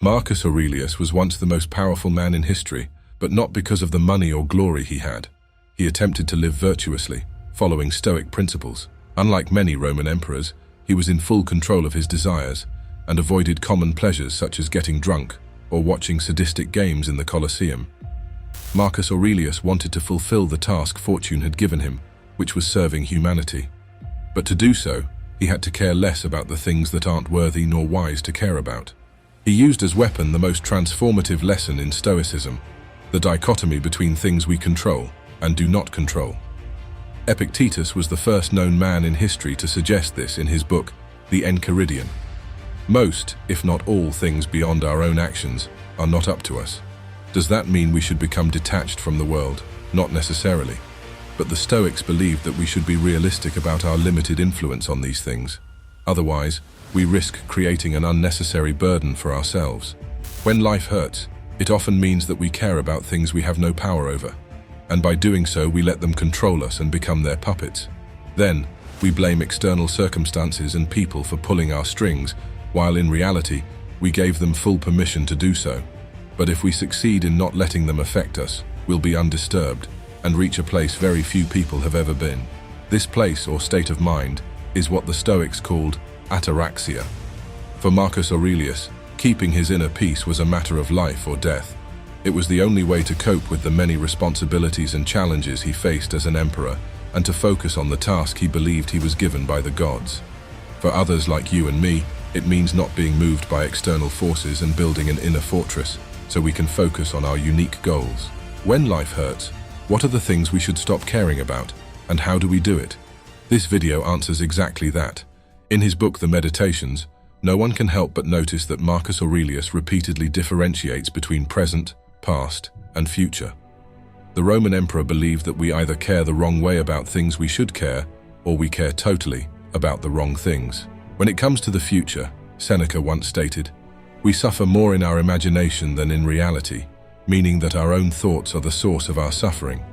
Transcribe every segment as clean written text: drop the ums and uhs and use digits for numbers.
Marcus Aurelius was once the most powerful man in history, but not because of the money or glory he had. He attempted to live virtuously, following Stoic principles. Unlike many Roman emperors, he was in full control of his desires and avoided common pleasures such as getting drunk or watching sadistic games in the Colosseum. Marcus Aurelius wanted to fulfill the task fortune had given him, which was serving humanity. But to do so, he had to care less about the things that aren't worthy nor wise to care about. He used as weapon the most transformative lesson in Stoicism, the dichotomy between things we control and do not control. Epictetus was the first known man in history to suggest this in his book, The Enchiridion. Most, if not all, things beyond our own actions are not up to us. Does that mean we should become detached from the world? Not necessarily. But the Stoics believed that we should be realistic about our limited influence on these things. Otherwise, we risk creating an unnecessary burden for ourselves. When life hurts, it often means that we care about things we have no power over, and by doing so we let them control us and become their puppets. Then, we blame external circumstances and people for pulling our strings, while in reality, we gave them full permission to do so. But if we succeed in not letting them affect us, we'll be undisturbed and reach a place very few people have ever been. This place or state of mind is what the Stoics called ataraxia. For Marcus Aurelius, keeping his inner peace was a matter of life or death. It was the only way to cope with the many responsibilities and challenges he faced as an emperor, and to focus on the task he believed he was given by the gods. For others like you and me, it means not being moved by external forces and building an inner fortress so we can focus on our unique goals. When life hurts, what are the things we should stop caring about, and how do we do it? This video answers exactly that. In his book, The Meditations, no one can help but notice that Marcus Aurelius repeatedly differentiates between present, past, and future. The Roman emperor believed that we either care the wrong way about things we should care, or we care totally about the wrong things. When it comes to the future, Seneca once stated, "We suffer more in our imagination than in reality," meaning that our own thoughts are the source of our suffering.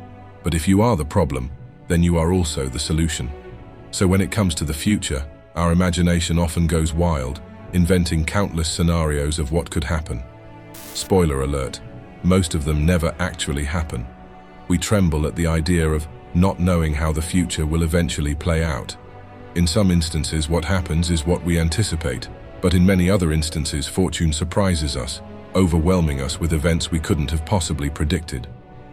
But if you are the problem, then you are also the solution. So when it comes to the future, our imagination often goes wild, inventing countless scenarios of what could happen. Spoiler alert, most of them never actually happen. We tremble at the idea of not knowing how the future will eventually play out. In some instances, what happens is what we anticipate, but in many other instances, fortune surprises us, overwhelming us with events we couldn't have possibly predicted.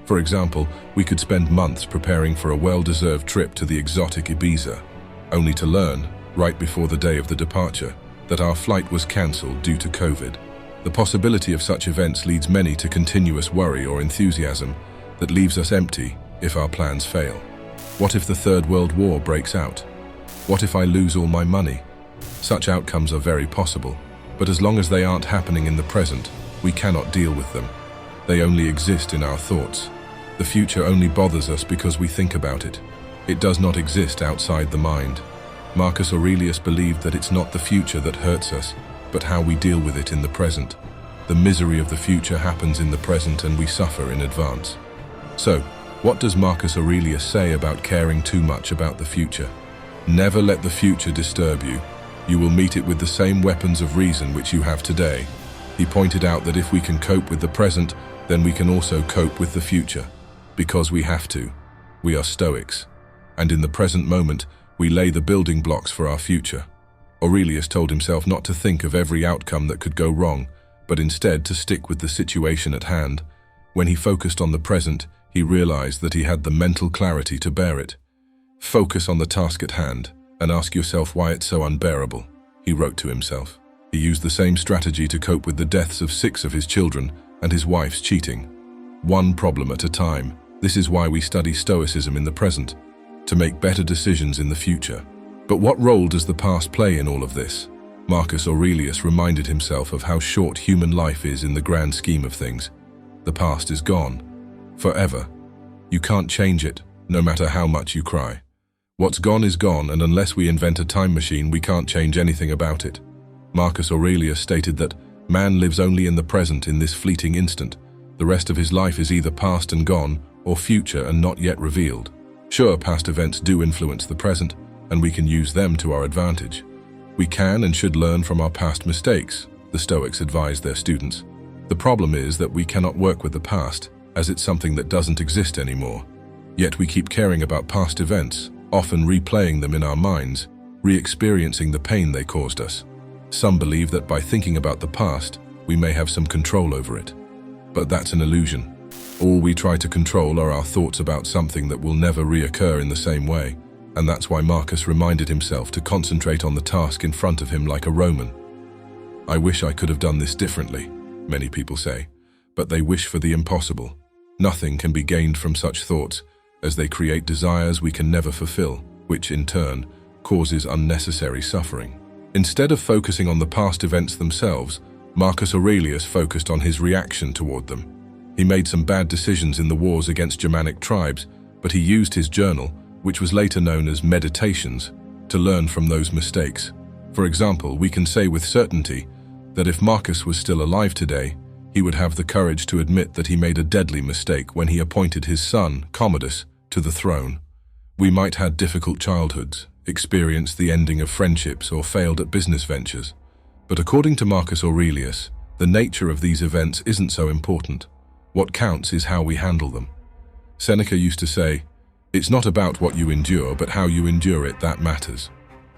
For example, we could spend months preparing for a well-deserved trip to the exotic Ibiza, only to learn, right before the day of the departure, that our flight was cancelled due to COVID. The possibility of such events leads many to continuous worry or enthusiasm that leaves us empty if our plans fail. What if the Third World War breaks out? What if I lose all my money? Such outcomes are very possible, but as long as they aren't happening in the present, we cannot deal with them. They only exist in our thoughts. The future only bothers us because we think about it. It does not exist outside the mind. Marcus Aurelius believed that it's not the future that hurts us, but how we deal with it in the present. The misery of the future happens in the present and we suffer in advance. So, what does Marcus Aurelius say about caring too much about the future? Never let the future disturb you. You will meet it with the same weapons of reason which you have today. He pointed out that if we can cope with the present, then we can also cope with the future. Because we have to. We are Stoics. And in the present moment, we lay the building blocks for our future. Aurelius told himself not to think of every outcome that could go wrong, but instead to stick with the situation at hand. When he focused on the present, he realized that he had the mental clarity to bear it. Focus on the task at hand, and ask yourself why it's so unbearable, he wrote to himself. He used the same strategy to cope with the deaths of 6 of his children and his wife's cheating. One problem at a time. This is why we study Stoicism in the present, to make better decisions in the future. But what role does the past play in all of this? Marcus Aurelius reminded himself of how short human life is in the grand scheme of things. The past is gone. Forever. You can't change it, no matter how much you cry. What's gone is gone, and unless we invent a time machine, we can't change anything about it. Marcus Aurelius stated that man lives only in the present, in this fleeting instant. The rest of his life is either past and gone, or future and not yet revealed. Sure, past events do influence the present, and we can use them to our advantage. We can and should learn from our past mistakes, the Stoics advise their students. The problem is that we cannot work with the past, as it's something that doesn't exist anymore. Yet we keep caring about past events, often replaying them in our minds, re-experiencing the pain they caused us. Some believe that by thinking about the past, we may have some control over it. But that's an illusion. All we try to control are our thoughts about something that will never reoccur in the same way, and that's why Marcus reminded himself to concentrate on the task in front of him like a Roman. I wish I could have done this differently, many people say, but they wish for the impossible. Nothing can be gained from such thoughts, as they create desires we can never fulfill, which in turn causes unnecessary suffering. Instead of focusing on the past events themselves, Marcus Aurelius focused on his reaction toward them. He made some bad decisions in the wars against Germanic tribes, but he used his journal, which was later known as Meditations, to learn from those mistakes. For example, we can say with certainty that if Marcus was still alive today, he would have the courage to admit that he made a deadly mistake when he appointed his son, Commodus, to the throne. We might have had difficult childhoods, experienced the ending of friendships, or failed at business ventures. But according to Marcus Aurelius, the nature of these events isn't so important. What counts is how we handle them. Seneca used to say, "It's not about what you endure, but how you endure it that matters."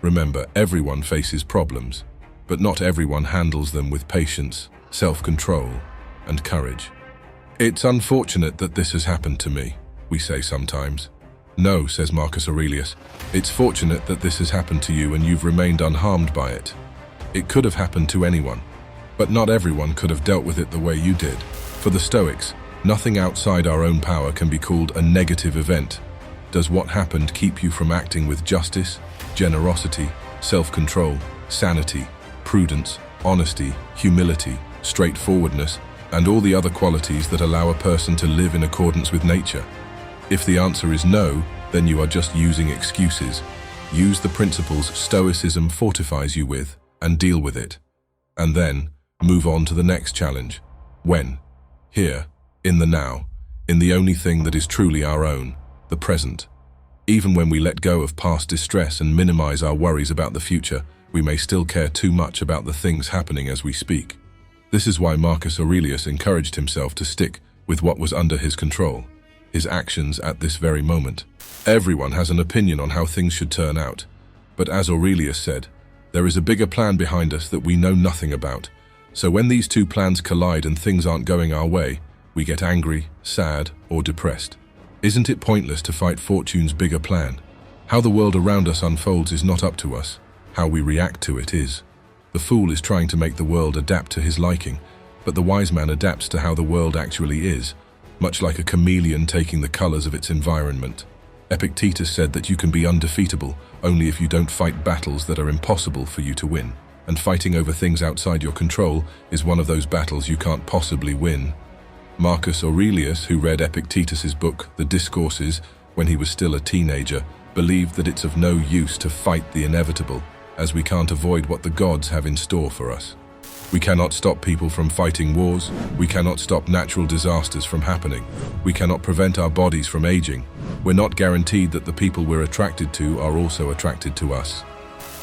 Remember, everyone faces problems, but not everyone handles them with patience, self-control, and courage. "It's unfortunate that this has happened to me," we say sometimes. "No," says Marcus Aurelius, "it's fortunate that this has happened to you and you've remained unharmed by it. It could have happened to anyone, but not everyone could have dealt with it the way you did." For the Stoics, nothing outside our own power can be called a negative event. Does what happened keep you from acting with justice, generosity, self-control, sanity, prudence, honesty, humility, straightforwardness, and all the other qualities that allow a person to live in accordance with nature? If the answer is no, then you are just using excuses. Use the principles Stoicism fortifies you with and deal with it. And then, move on to the next challenge. When? Here, in the now, in the only thing that is truly our own, the present. Even when we let go of past distress and minimize our worries about the future, we may still care too much about the things happening as we speak. This is why Marcus Aurelius encouraged himself to stick with what was under his control, his actions at this very moment. Everyone has an opinion on how things should turn out, but as Aurelius said, there is a bigger plan behind us that we know nothing about. So when these two plans collide and things aren't going our way, we get angry, sad, or depressed. Isn't it pointless to fight fortune's bigger plan? How the world around us unfolds is not up to us. How we react to it is. The fool is trying to make the world adapt to his liking, but the wise man adapts to how the world actually is, much like a chameleon taking the colors of its environment. Epictetus said that you can be undefeatable only if you don't fight battles that are impossible for you to win. And fighting over things outside your control is one of those battles you can't possibly win. Marcus Aurelius, who read Epictetus's book, The Discourses, when he was still a teenager, believed that it's of no use to fight the inevitable, as we can't avoid what the gods have in store for us. We cannot stop people from fighting wars. We cannot stop natural disasters from happening. We cannot prevent our bodies from aging. We're not guaranteed that the people we're attracted to are also attracted to us.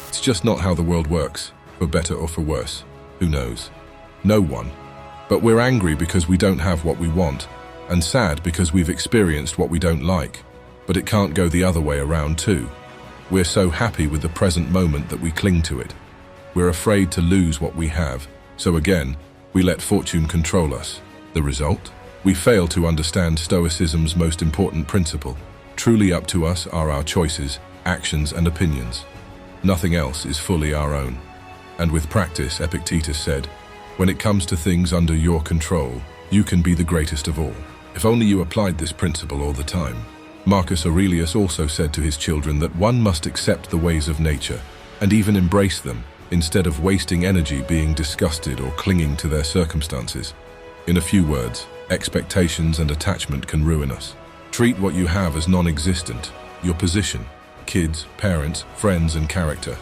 It's just not how the world works. For better or for worse, who knows? No one. But we're angry because we don't have what we want, and sad because we've experienced what we don't like. But it can't go the other way around too. We're so happy with the present moment that we cling to it. We're afraid to lose what we have, so again, we let fortune control us. The result? We fail to understand Stoicism's most important principle. Truly up to us are our choices, actions, and opinions. Nothing else is fully our own. And with practice, Epictetus said, when it comes to things under your control, you can be the greatest of all. If only you applied this principle all the time. Marcus Aurelius also said to his children that one must accept the ways of nature and even embrace them instead of wasting energy being disgusted or clinging to their circumstances. In a few words, expectations and attachment can ruin us. Treat what you have as non-existent, your position, kids, parents, friends, and character.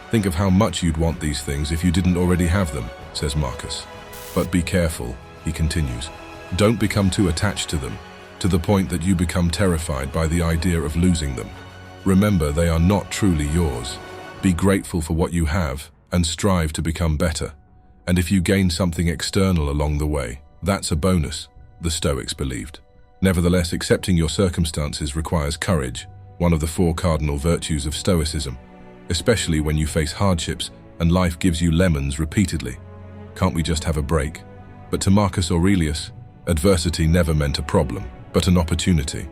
Think of how much you'd want these things if you didn't already have them, says Marcus. But be careful, he continues. Don't become too attached to them, to the point that you become terrified by the idea of losing them. Remember, they are not truly yours. Be grateful for what you have and strive to become better. And if you gain something external along the way, that's a bonus, the Stoics believed. Nevertheless, accepting your circumstances requires courage, one of the 4 cardinal virtues of Stoicism, especially when you face hardships and life gives you lemons repeatedly. Can't we just have a break? But to Marcus Aurelius, adversity never meant a problem, but an opportunity.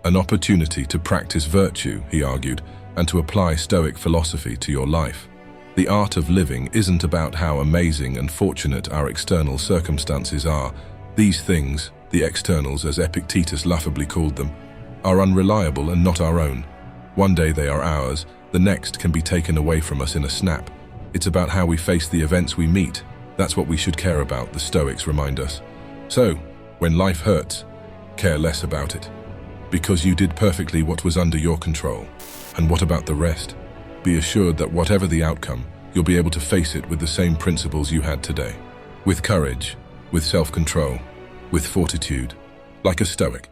An opportunity to practice virtue, he argued, and to apply Stoic philosophy to your life. The art of living isn't about how amazing and fortunate our external circumstances are. These things, the externals as Epictetus laughably called them, are unreliable and not our own. One day they are ours, the next can be taken away from us in a snap. It's about how we face the events we meet. That's what we should care about, the Stoics remind us. So, when life hurts, care less about it. Because you did perfectly what was under your control. And what about the rest? Be assured that whatever the outcome, you'll be able to face it with the same principles you had today. With courage, with self-control, with fortitude, like a Stoic.